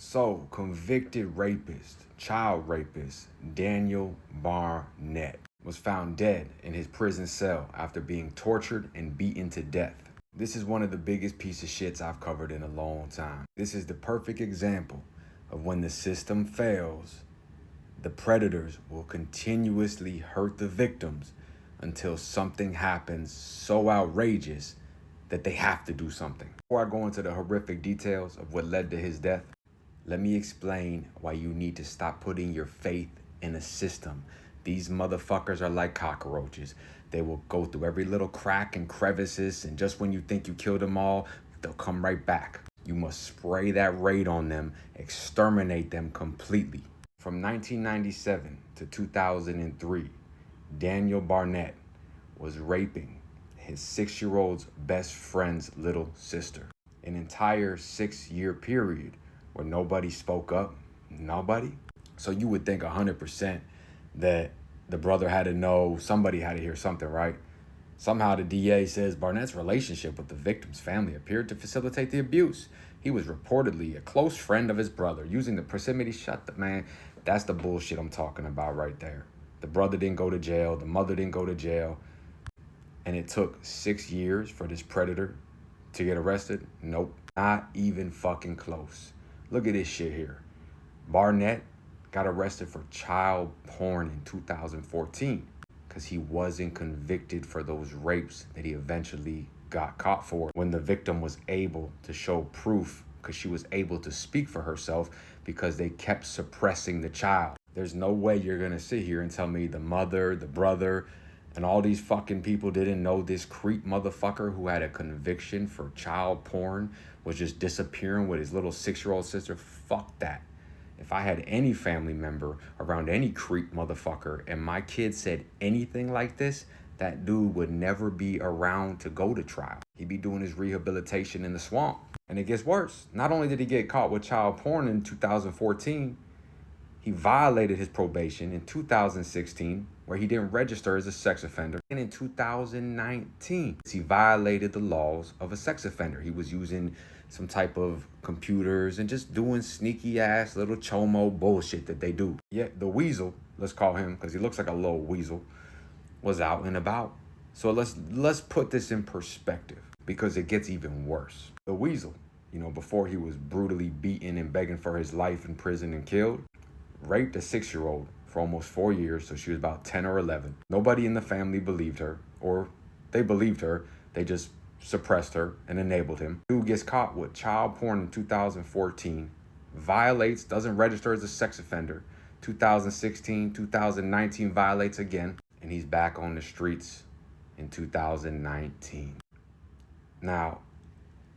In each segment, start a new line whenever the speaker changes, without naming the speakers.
So, convicted rapist, child rapist, Daniel Barnett was found dead in his prison cell after being tortured and beaten to death. This is one of the biggest piece of shits I've covered in a long time. This is the perfect example of when the system fails, the predators will continuously hurt the victims until something happens so outrageous that they have to do something. Before I go into the horrific details of what led to his death, let me explain why you need to stop putting your faith in a system. These motherfuckers are like cockroaches. They will go through every little crack and crevices, and just when you think you killed them all, they'll come right back. You must spray that raid on them, exterminate them completely. From 1997 to 2003, Daniel Barnett was raping his 6-year-old's best friend's little sister. An entire 6-year period where nobody spoke up. Nobody. So you would think 100% that the brother had to know, somebody had to hear something, right? Somehow the DA says Barnett's relationship with the victim's family appeared to facilitate the abuse. He was reportedly a close friend of his brother, using the proximity. Shut the man. That's the bullshit I'm talking about right there. The brother didn't go to jail. The mother didn't go to jail. And it took 6 years for this predator to get arrested? Nope. Not even fucking close. Look at this shit here. Barnett got arrested for child porn in 2014 because he wasn't convicted for those rapes that he eventually got caught for when the victim was able to show proof, because she was able to speak for herself because they kept suppressing the child. There's no way you're going to sit here and tell me the mother, the brother, and all these fucking people didn't know this creep motherfucker who had a conviction for child porn was just disappearing with his little 6-year-old sister. Fuck that. If I had any family member around any creep motherfucker and my kid said anything like this, that dude would never be around to go to trial. He'd be doing his rehabilitation in the swamp. And it gets worse. Not only did he get caught with child porn in 2014, he violated his probation in 2016, where he didn't register as a sex offender. And in 2019, he violated the laws of a sex offender. He was using some type of computers and just doing sneaky ass little chomo bullshit that they do. Yet the weasel, let's call him because he looks like a little weasel, was out and about. So let's put this in perspective because it gets even worse. The weasel, before he was brutally beaten and begging for his life in prison and killed, raped a 6-year-old for almost 4 years, so she was about 10 or 11. Nobody in the family believed her, or they believed her, they just suppressed her and enabled him. Dude gets caught with child porn in 2014, violates, doesn't register as a sex offender. 2016, 2019 violates again, and he's back on the streets in 2019. Now,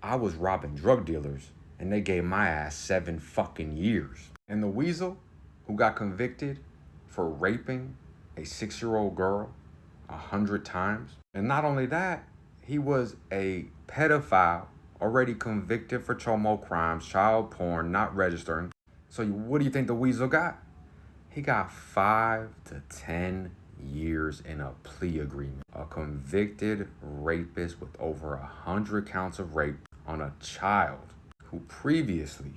I was robbing drug dealers, and they gave my ass 7 fucking years. And the weasel who got convicted for raping a 6-year-old girl 100 times. And not only that, he was a pedophile, already convicted for chomo crimes, child porn, not registering. So what do you think the weasel got? He got 5 to 10 years in a plea agreement. A convicted rapist with over 100 counts of rape on a child who previously,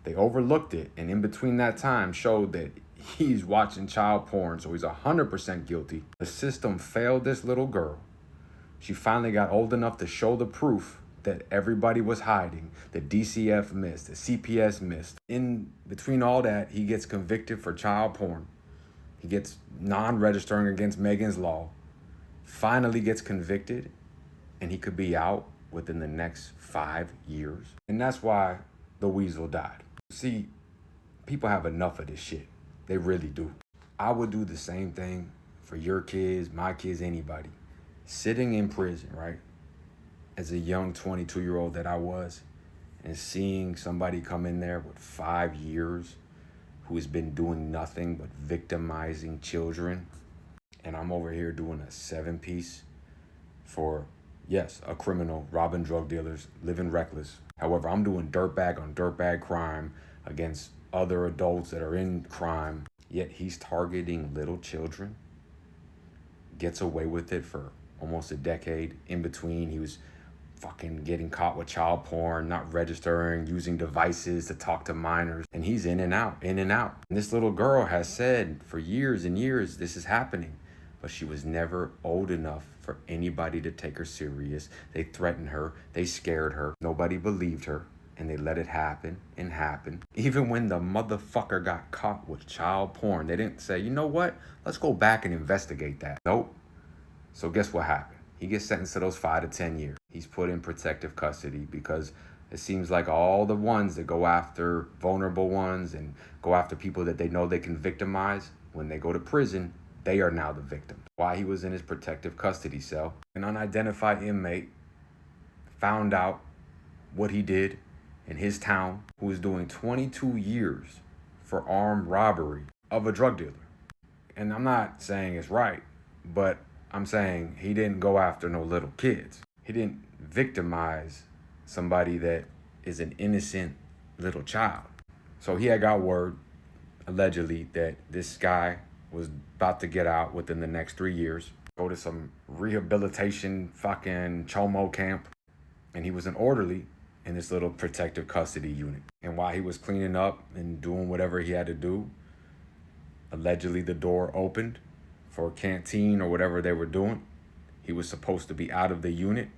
they overlooked it, and in between that time showed that he's watching child porn, so he's 100% guilty. The system failed this little girl. She finally got old enough to show the proof that everybody was hiding. The DCF missed, the CPS missed. In between all that, he gets convicted for child porn. He gets non-registering against Megan's Law. Finally gets convicted, and he could be out within the next 5 years. And that's why the weasel died. See, people have enough of this shit. They really do. I would do the same thing for your kids, my kids, anybody. Sitting in prison, right? As a young 22-year-old that I was, and seeing somebody come in there with 5 years who has been doing nothing but victimizing children. And I'm over here doing a 7-piece for, yes, a criminal, robbing drug dealers, living reckless. However, I'm doing dirtbag on dirtbag crime against other adults that are in crime. Yet he's targeting little children. Gets away with it for almost a decade. In between, he was fucking getting caught with child porn, not registering, using devices to talk to minors. And he's in and out, in and out. And this little girl has said for years and years this is happening, but she was never old enough for anybody to take her serious. They threatened her, they scared her, nobody believed her, and they let it happen and happen. Even when the motherfucker got caught with child porn, they didn't say, you know what, let's go back and investigate that. Nope. So guess what happened? He gets sentenced to those 5 to 10 years. He's put in protective custody because it seems like all the ones that go after vulnerable ones and go after people that they know they can victimize, when they go to prison, they are now the victim. Why he was in his protective custody cell. An unidentified inmate found out what he did in his town, who was doing 22 years for armed robbery of a drug dealer. And I'm not saying it's right, but I'm saying he didn't go after no little kids. He didn't victimize somebody that is an innocent little child. So he had got word, allegedly, that this guy was about to get out within the next 3 years, go to some rehabilitation fucking chomo camp, and he was an orderly in this little protective custody unit. And while he was cleaning up and doing whatever he had to do, allegedly the door opened for a canteen or whatever they were doing. He was supposed to be out of the unit.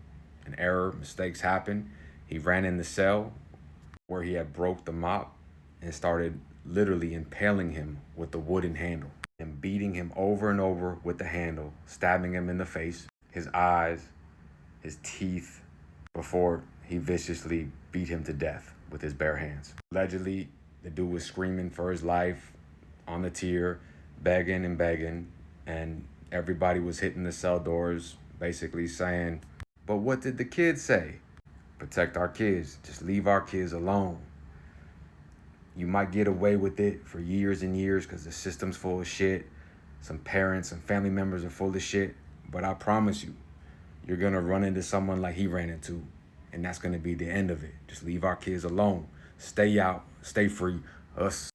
An error, mistakes happened. He ran in the cell where he had broke the mop and started literally impaling him with the wooden handle and beating him over and over with the handle, stabbing him in the face, his eyes, his teeth, before he viciously beat him to death with his bare hands. Allegedly, the dude was screaming for his life on the tier, begging and begging, and everybody was hitting the cell doors, basically saying, but what did the kids say? Protect our kids. Just leave our kids alone. You might get away with it for years and years because the system's full of shit. Some parents and family members are full of shit. But I promise you, you're going to run into someone like he ran into. And that's going to be the end of it. Just leave our kids alone. Stay out. Stay free. Us.